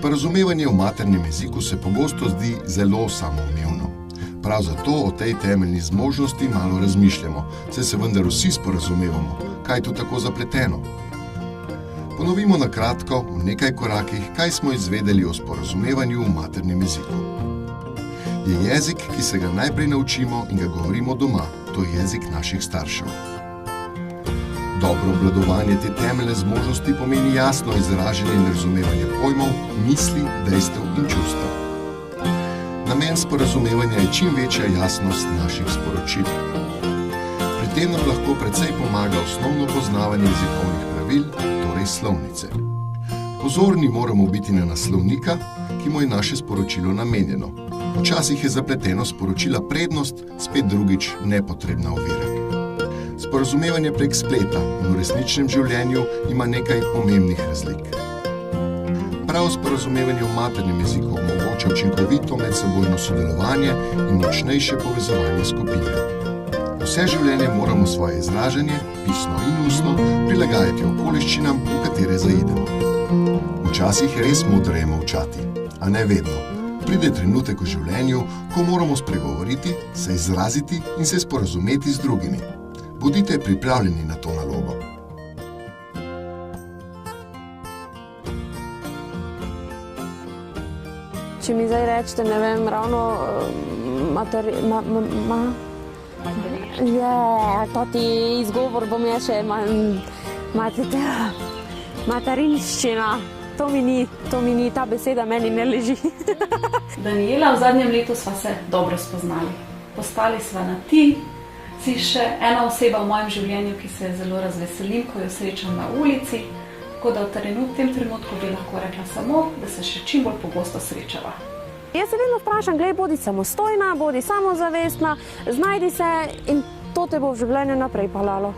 Sporazumevanje v maternem jeziku se pogosto zdi zelo samoumevno. Prav zato o tej temeljni zmožnosti malo razmišljamo, saj se vendar vsi sporazumevamo, kaj je tu tako zapleteno. Ponovimo na kratko, v nekaj korakih, kaj smo izvedeli o sporazumevanju v maternem jeziku. Je jezik, ki se ga najprej naučimo in ga govorimo doma, to je jezik naših staršev. Dobro obvladovanje te temeljne zmožnosti pomeni jasno izražanje in razumevanje pojmov, misli, dejstev in čustev. Namen sporazumevanja je čim večja jasnost naših sporočil. Pri tem nam lahko precej pomaga osnovno poznavanje jezikovnih pravil, torej slovnice. Pozorni moramo biti na naslovnika, ki mu je naše sporočilo namenjeno. Včasih je zapleteno sporočila prednost, spet drugič nepotrebna ovira. Sporazumevanje prek spleta in v resničnem življenju ima nekaj pomembnih razlik. Prav sporazumevanje v maternem jeziku omogoča učinkovito medsebojno sodelovanje in močnejše povezovanje skupine. Vse življenje moramo svoje izražanje, pisno in ustno, prilagajati okoliščinam, v katere zaidemo. Včasih je res modreje molčati, a ne vedno. Pride trenutek v življenju, ko moramo spregovoriti, se izraziti in se sporazumeti z drugimi. Bodite pripravljeni na to nalogo. Če mi zdaj rečete, ne vem, ravno toti izgovor bom je še materinščina. To mi ni, ta beseda meni ne leži. Daniela, v zadnjem letu sva se dobro spoznali. Postali sva na ti. Si še ena oseba v mojem življenju, ki se zelo razveselim, ko jo srečam na ulici, tako da v tem trenutku bi lahko rekla samo, da se še čim bolj pogosto srečava. Jaz se vedno vprašam, glej, bodi samostojna, bodi samozavestna, znajdi se in to te bo v življenju naprej peljalo.